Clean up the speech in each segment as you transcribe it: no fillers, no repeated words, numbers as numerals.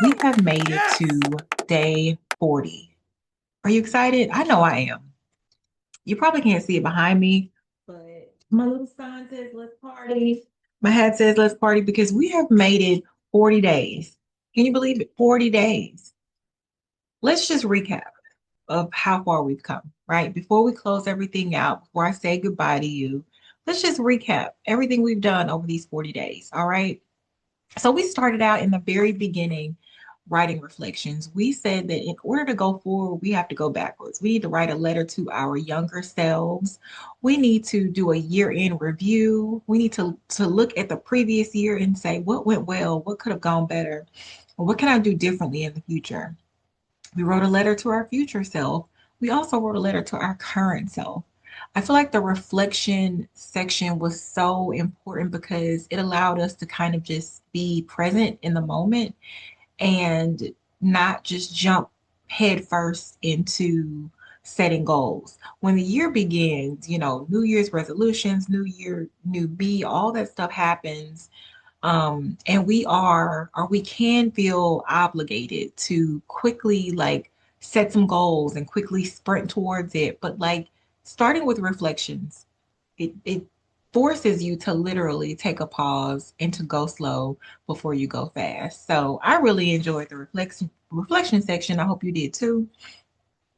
we have made it to day 40. Are you excited? I know I am. You probably can't see it behind me, but my little sign says let's party. My hat says let's party because we have made it 40 days. Can you believe it? 40 days. Let's just recap of how far we've come, right? Before we close everything out, before I say goodbye to you, let's just recap everything we've done over these 40 days, all right? So we started out in the very beginning writing reflections. We said that in order to go forward, we have to go backwards. We need to write a letter to our younger selves. We need to do a year-end review. We need to look at the previous year and say what went well, what could have gone better, or what can I do differently in the future. We wrote a letter to our future self. We also wrote a letter to our current self. I feel like the reflection section was so important because it allowed us to kind of just be present in the moment and not just jump headfirst into setting goals. When the year begins, New Year's resolutions, New Year, new me, all that stuff happens. And we are, or we can feel obligated to quickly like set some goals and quickly sprint towards it. But like starting with reflections, it forces you to literally take a pause and to go slow before you go fast. So I really enjoyed the reflection section. I hope you did too.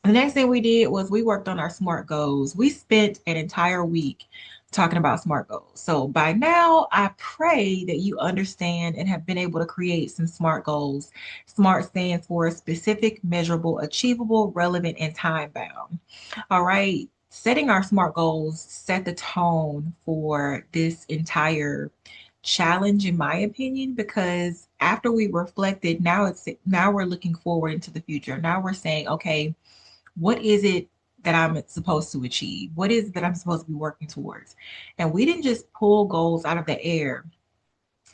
The next thing we did was we worked on our SMART goals. We spent an entire week talking about SMART goals. So by now, I pray that you understand and have been able to create some SMART goals. SMART stands for specific, measurable, achievable, relevant, and time bound. All right. Setting our SMART goals set the tone for this entire challenge, in my opinion, because after we reflected, now we're looking forward into the future. Now we're saying, okay, what is it that I'm supposed to achieve? What is it that I'm supposed to be working towards? And we didn't just pull goals out of the air.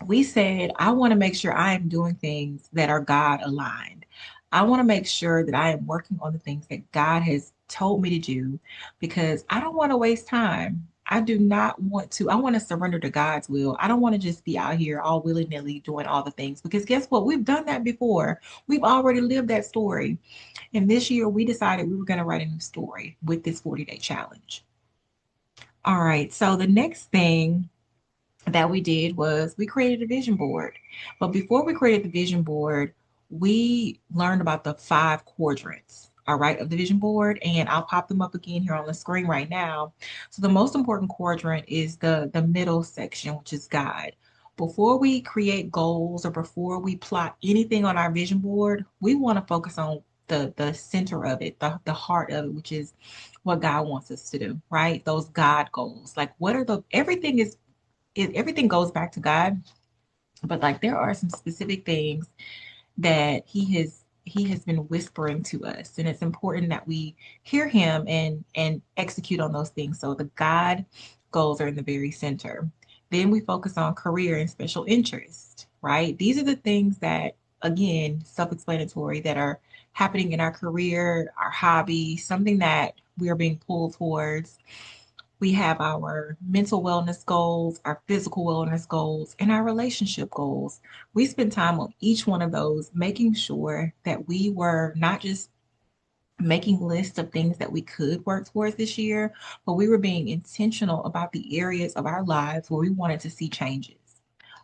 We said, I want to make sure I am doing things that are God aligned. I want to make sure that I am working on the things that God has told me to do because I don't want to waste time. I do not want to. I want to surrender to God's will. I don't want to just be out here all willy-nilly doing all the things because guess what? We've done that before. We've already lived that story. And this year we decided we were going to write a new story with this 40-day challenge. All right. So the next thing that we did was we created a vision board. But before we created the vision board, we learned about the 5 quadrants, all right, of the vision board. And I'll pop them up again here on the screen right now. So the most important quadrant is the middle section, which is God. Before we create goals or before we plot anything on our vision board, we want to focus on the center of it, the heart of it, which is what God wants us to do, right? Those God goals. Like what are the everything goes back to God, but like there are some specific things that he has been whispering to us, and it's important that we hear him and execute on those things. So the God goals are in the very center. Then we focus on career and special interest, right? These are the things that, again, self-explanatory, that are happening in our career, our hobby, something that we are being pulled towards. We have our mental wellness goals, our physical wellness goals, and our relationship goals. We spent time on each one of those, making sure that we were not just making lists of things that we could work towards this year, but we were being intentional about the areas of our lives where we wanted to see changes.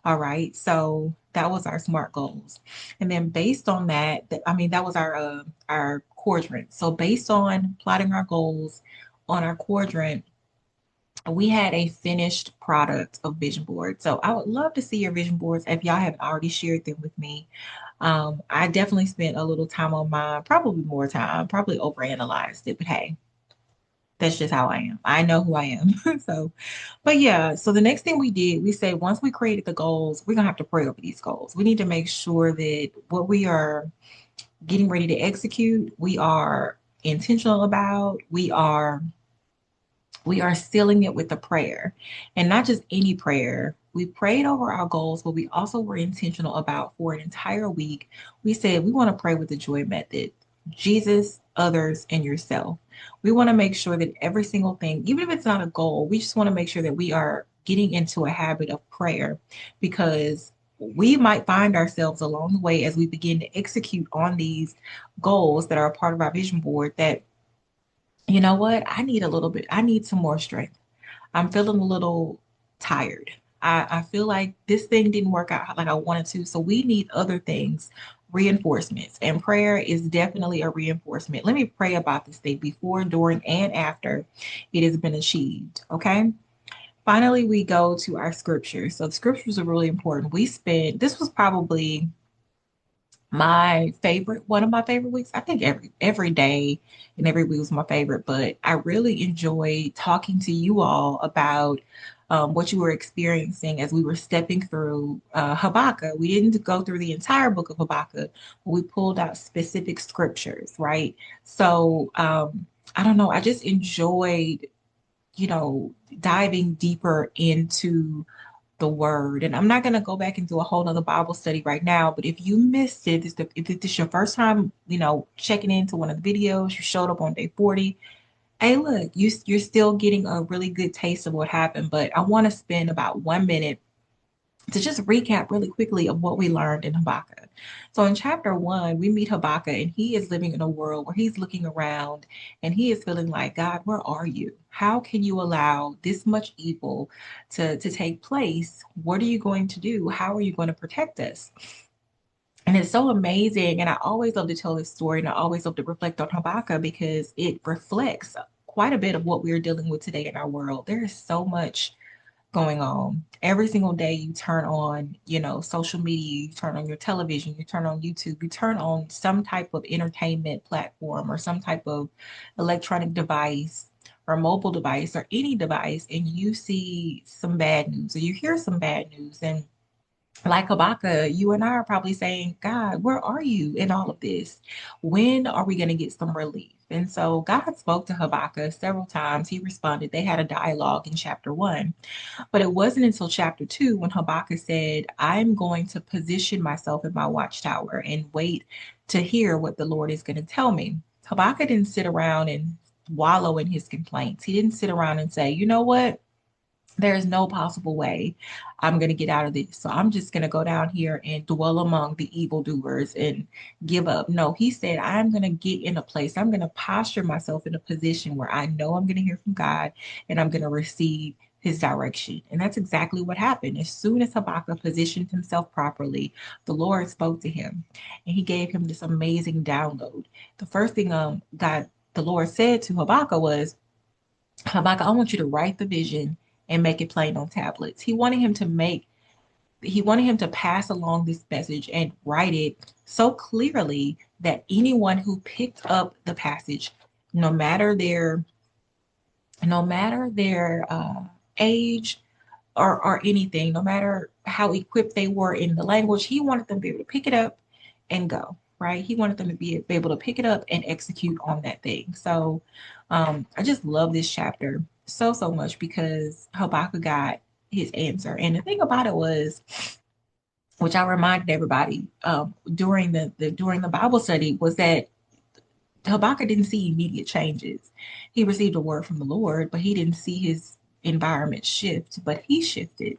All right, so that was our SMART goals, and then based on that, I mean, that was our quadrant. So based on plotting our goals on our quadrant, we had a finished product of vision boards. So I would love to see your vision boards if y'all haven't already shared them with me. I definitely spent a little time on mine, probably more time, probably overanalyzed it, but hey, that's just how I am. I know who I am. So, but yeah, so the next thing we did, we said once we created the goals, we're gonna have to pray over these goals. We need to make sure that what we are getting ready to execute, we are intentional about, we are sealing it with a prayer, and not just any prayer. We prayed over our goals, but we also were intentional about for an entire week. We said we want to pray with the joy method: Jesus, others, and yourself. We want to make sure that every single thing, even if it's not a goal, we just want to make sure that we are getting into a habit of prayer because we might find ourselves along the way as we begin to execute on these goals that are a part of our vision board that, you know what, I need some more strength. I'm feeling a little tired. I feel like this thing didn't work out like I wanted to. So we need other things, reinforcements. And prayer is definitely a reinforcement. Let me pray about this thing before, during, and after it has been achieved. Okay. Finally, we go to our scriptures. So the scriptures are really important. This was probably one of my favorite weeks. I think every day and every week was my favorite, but I really enjoyed talking to you all about what you were experiencing as we were stepping through Habakkuk. We didn't go through the entire book of Habakkuk, but we pulled out specific scriptures, right? So I don't know, I just enjoyed, diving deeper into the word. And I'm not going to go back and do a whole nother Bible study right now, but if you missed it, if this is your first time, checking into one of the videos, you showed up on day 40. Hey, look, you're still getting a really good taste of what happened, but I want to spend about 1 minute to just recap really quickly of what we learned in Habakkuk. So in chapter 1, we meet Habakkuk, and he is living in a world where he's looking around and he is feeling like, God, where are you? How can you allow this much evil to take place? What are you going to do? How are you going to protect us? And it's so amazing. And I always love to tell this story, and I always love to reflect on Habakkuk because it reflects quite a bit of what we're dealing with today in our world. There is so much going on. Every single day you turn on, social media, you turn on your television, you turn on YouTube, you turn on some type of entertainment platform or some type of electronic device or mobile device or any device, and you see some bad news or you hear some bad news. And like Habakkuk, you and I are probably saying, God, where are you in all of this? When are we going to get some relief? And so God spoke to Habakkuk several times. He responded. They had a dialogue in chapter 1. But it wasn't until chapter 2 when Habakkuk said, I'm going to position myself in my watchtower and wait to hear what the Lord is going to tell me. Habakkuk didn't sit around and wallow in his complaints. He didn't sit around and say, you know what? There's no possible way I'm going to get out of this. So I'm just going to go down here and dwell among the evildoers and give up. No, he said, I'm going to get in a place. I'm going to posture myself in a position where I know I'm going to hear from God and I'm going to receive his direction. And that's exactly what happened. As soon as Habakkuk positioned himself properly, the Lord spoke to him and he gave him this amazing download. The first thing the Lord said to Habakkuk was, Habakkuk, I want you to write the vision and make it plain on tablets. He wanted him to pass along this message and write it so clearly that anyone who picked up the passage, no matter their age or anything, no matter how equipped they were in the language, he wanted them to be able to pick it up and go, right? He wanted them to be able to pick it up and execute on that thing. So I just love this chapter so, so much because Habakkuk got his answer. And the thing about it was, which I reminded everybody during the Bible study, was that Habakkuk didn't see immediate changes. He received a word from the Lord, but he didn't see his environment shift, but he shifted,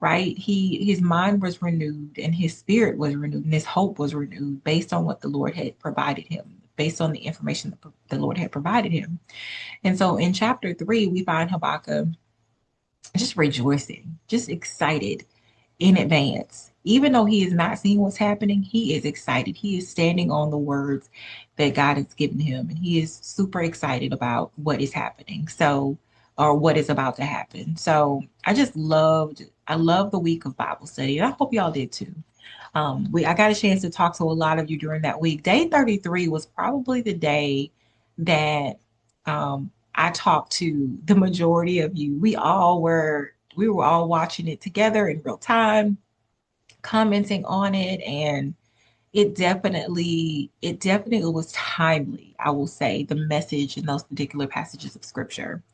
right? His mind was renewed and his spirit was renewed and his hope was renewed based on what the Lord had provided him, based on the information that the Lord had provided him. And so in chapter 3, we find Habakkuk just rejoicing, just excited in advance. Even though he is not seeing what's happening, he is excited. He is standing on the words that God has given him, and he is super excited about what is happening. So, or what is about to happen. So, I love the week of Bible study, and I hope y'all did too. I got a chance to talk to a lot of you during that week. Day 33 was probably the day that I talked to the majority of you. We were all watching it together in real time, commenting on it, and it definitely was timely, I will say, the message in those particular passages of scripture.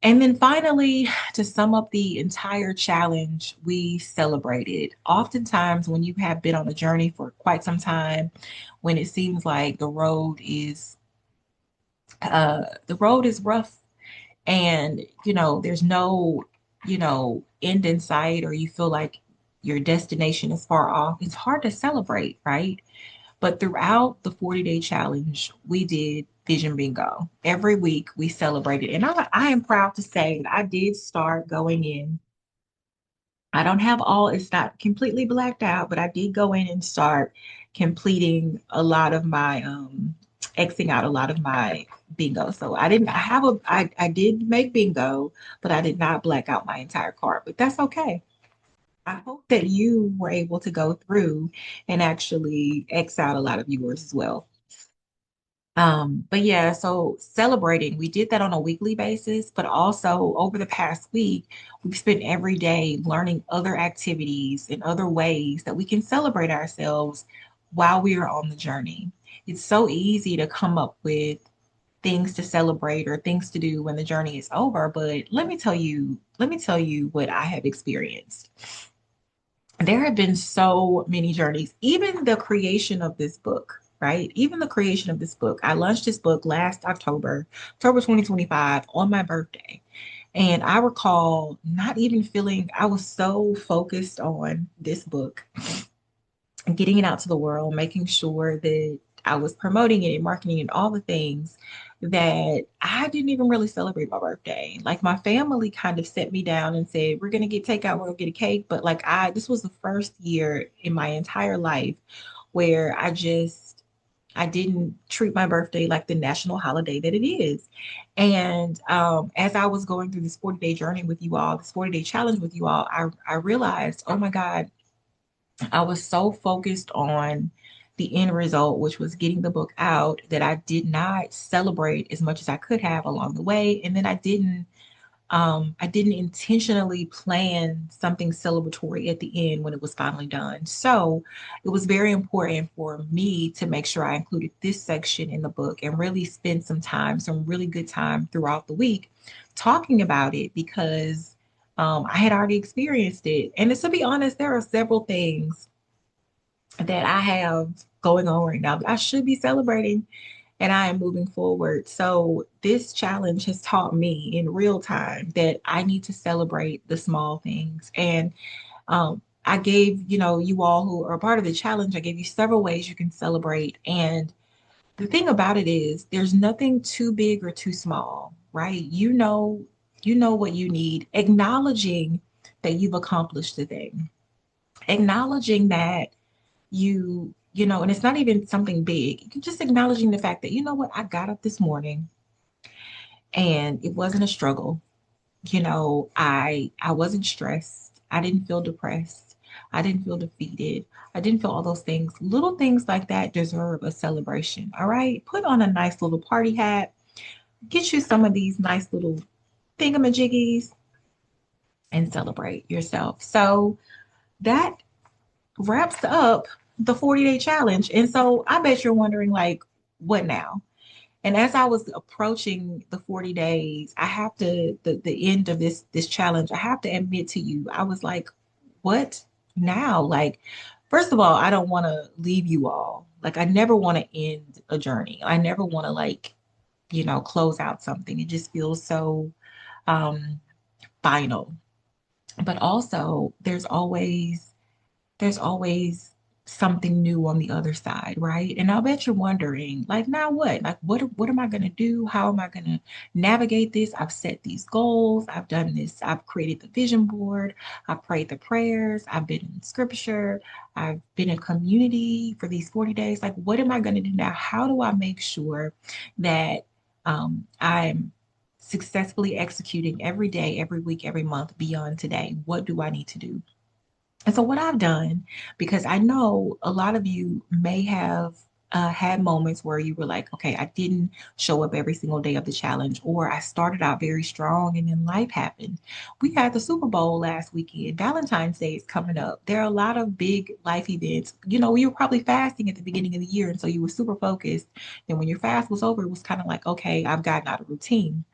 And then finally, to sum up the entire challenge, we celebrated. Oftentimes, when you have been on a journey for quite some time, when it seems like the road is rough, and there's no end in sight, or you feel like your destination is far off, it's hard to celebrate, right? But throughout the 40-day challenge, we did Vision Bingo. Every week we celebrated. And I am proud to say that I did start going in. I don't have all, it's not completely blacked out, but I did go in and start completing a lot of my Xing out a lot of my bingo. So I did make bingo, but I did not black out my entire card. But that's okay. I hope that you were able to go through and actually X out a lot of yours as well. But yeah, so celebrating, we did that on a weekly basis, but also over the past week, we've spent every day learning other activities and other ways that we can celebrate ourselves while we are on the journey. It's so easy to come up with things to celebrate or things to do when the journey is over, but let me tell you what I have experienced. There have been so many journeys, even the creation of this book, right? Even the creation of this book. I launched this book last October 2025, on my birthday. And I recall not even feeling, I was so focused on this book and getting it out to the world, making sure that I was promoting it and marketing it, all the things that I didn't even really celebrate my birthday. Like my family kind of set me down and said, we're gonna get takeout, we're gonna get a cake. But like this was the first year in my entire life where I didn't treat my birthday like the national holiday that it is. And as I was going through this 40-day journey with you all, this 40-day challenge with you all, I realized, oh my God, I was so focused on the end result, which was getting the book out, that I did not celebrate as much as I could have along the way. And then I didn't intentionally plan something celebratory at the end when it was finally done. So it was very important for me to make sure I included this section in the book and really spend some time, some really good time throughout the week talking about it because I had already experienced it. And to be honest, there are several things that I have going on right now that I should be celebrating and I am moving forward. So this challenge has taught me in real time that I need to celebrate the small things. And I gave, you all who are part of the challenge, I gave you several ways you can celebrate. And the thing about it is there's nothing too big or too small, right? You know what you need, acknowledging that you've accomplished the thing, acknowledging that and it's not even something big. You just acknowledging the fact that, you know what, I got up this morning and it wasn't a struggle. I wasn't stressed. I didn't feel depressed. I didn't feel defeated. I didn't feel all those things. Little things like that deserve a celebration. All right. Put on a nice little party hat. Get you some of these nice little thingamajiggies and celebrate yourself. So that wraps up the 40-day challenge. And so I bet you're wondering, like, what now? And as I was approaching the 40 days, I have to, the end of this challenge, I have to admit to you, I was like, what now? Like, first of all, I don't want to leave you all. Like, I never want to end a journey. I never want to, like, close out something. It just feels so um final. But also there's always something new on the other side, right? And I'll bet you're wondering, like, now what? Like, what am I going to do? How am I going to navigate this? I've set these goals. I've done this. I've created the vision board. I've prayed the prayers. I've been in scripture. I've been in community for these 40 days. Like, what am I going to do now? How do I make sure that I'm successfully executing every day, every week, every month beyond today? What do I need to do? And so, what I've done, because I know a lot of you may have had moments where you were like, okay, I didn't show up every single day of the challenge, or I started out very strong and then life happened. We had the Super Bowl last weekend. Valentine's Day is coming up. There are a lot of big life events. You were probably fasting at the beginning of the year, and so you were super focused. And when your fast was over, it was kind of like, okay, I've gotten out of routine.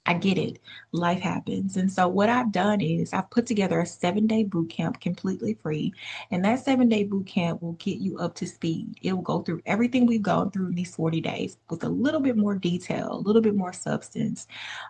I get it. Life happens. And so what I've done is I've put together a 7-day boot camp completely free. And that 7-day boot camp will get you up to speed. It will go through everything we've gone through in these 40 days with a little bit more detail, a little bit more substance.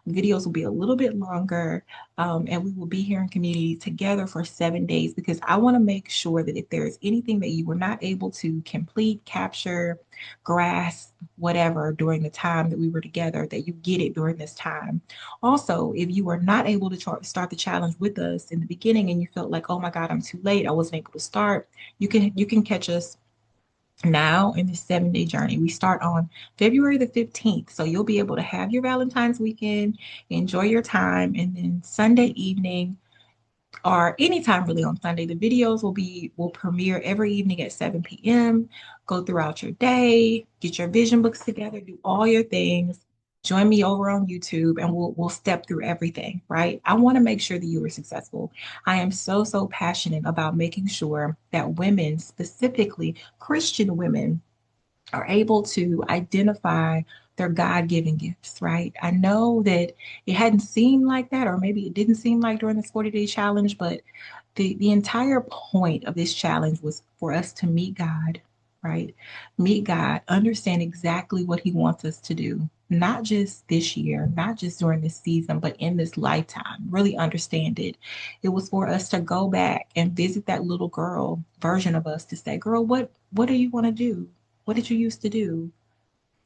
Videos will be a little bit longer. And we will be here in community together for 7 days because I want to make sure that if there is anything that you were not able to complete, capture, grasp, whatever during the time that we were together, that you get it during this time. Also, if you were not able to start the challenge with us in the beginning and you felt like, oh my God, I'm too late, I wasn't able to start, you can catch us now in this 7-day journey. We start on February the 15th. So you'll be able to have your Valentine's weekend, enjoy your time, and then Sunday evening or anytime really on Sunday. The videos will premiere every evening at 7 p.m. Go throughout your day, get your vision books together, do all your things. Join me over on YouTube and we'll step through everything, right? I want to make sure that you are successful. I am so passionate about making sure that women, specifically Christian women, are able to identify their God-given gifts, right? I know that it hadn't seemed like that, or maybe it didn't seem like during this 40-day challenge, but the entire point of this challenge was for us to meet God, right? Meet God, understand exactly what He wants us to do, not just this year, not just during this season, but in this lifetime. Really understand it. It was for us to go back and visit that little girl version of us to say, girl, what do you want to do? What did you used to do?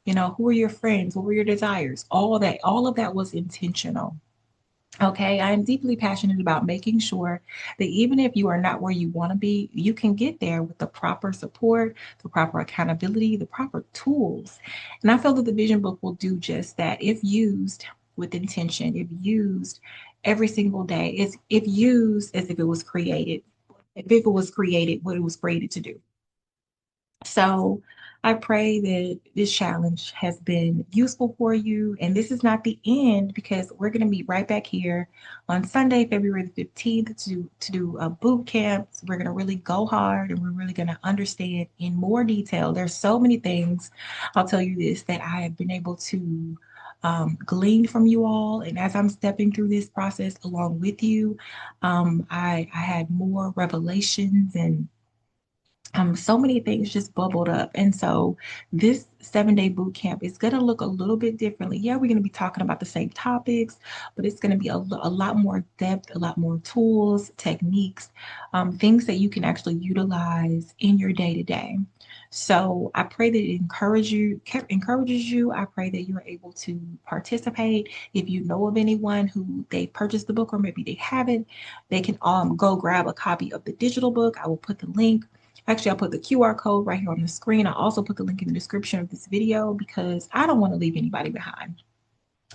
You know, who are your friends? What were your desires? All of that was intentional. Okay, I am deeply passionate about making sure that even if you are not where you want to be, you can get there with the proper support, the proper accountability, the proper tools. And I feel that the vision book will do just that if used with intention, if used every single day, if used as if it was created, if it was created what it was created to do. So I pray that this challenge has been useful for you. And this is not the end because we're going to meet right back here on Sunday, February the 15th to do a boot camp. So we're going to really go hard and we're really going to understand in more detail. There's so many things, I'll tell you this, that I have been able to glean from you all. And as I'm stepping through this process along with you, I had more revelations and so many things just bubbled up. And so this 7-day boot camp is going to look a little bit differently. Yeah, we're going to be talking about the same topics, but it's going to be a lot more depth, a lot more tools, techniques, things that you can actually utilize in your day to day. So I pray that encourages you. I pray that you're able to participate. If you know of anyone who they purchased the book or maybe they haven't, they can go grab a copy of the digital book. I will put the link. Actually, I'll put the QR code right here on the screen. I'll also put the link in the description of this video because I don't want to leave anybody behind.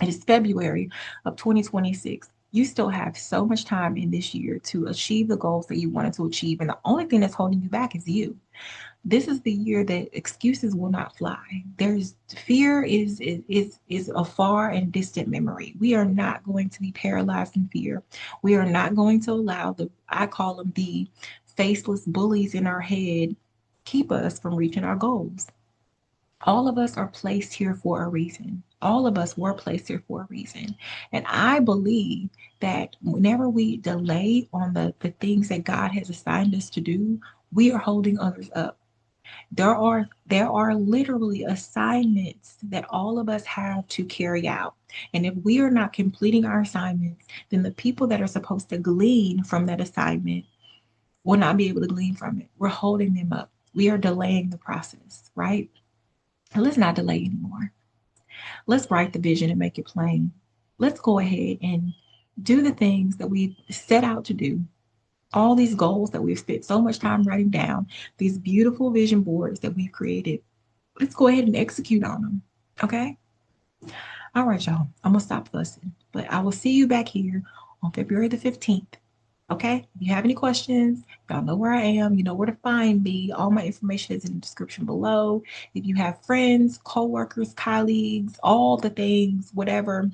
It is February of 2026. You still have so much time in this year to achieve the goals that you wanted to achieve. And the only thing that's holding you back is you. This is the year that excuses will not fly. There's fear is a far and distant memory. We are not going to be paralyzed in fear. We are not going to allow I call them the faceless bullies in our head keep us from reaching our goals. All of us are placed here for a reason. All of us were placed here for a reason. And I believe that whenever we delay on the things that God has assigned us to do, we are holding others up. There are literally assignments that all of us have to carry out. And if we are not completing our assignments, then the people that are supposed to glean from that assignment will not be able to glean from it. We're holding them up. We are delaying the process, right? Let's not delay anymore. Let's write the vision and make it plain. Let's go ahead and do the things that we set out to do. All these goals that we've spent so much time writing down, these beautiful vision boards that we've created, let's go ahead and execute on them. Okay? All right, y'all. I'm going to stop fussing, but I will see you back here on February the 15th. Okay? If you have any questions, y'all know where I am. You know where to find me. All my information is in the description below. If you have friends, coworkers, colleagues, all the things, whatever,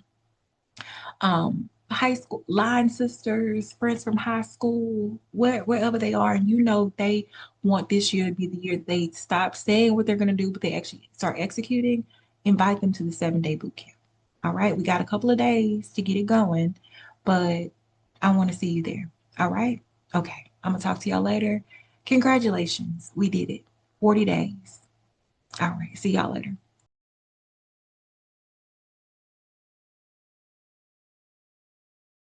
high school line sisters, friends from high school, wherever they are, and you know they want this year to be the year they stop saying what they're going to do, but they actually start executing, invite them to the 7-day boot camp. All right. We got a couple of days to get it going, but I want to see you there. All right. Okay. I'm going to talk to y'all later. Congratulations. We did it. 40 days. All right. See y'all later.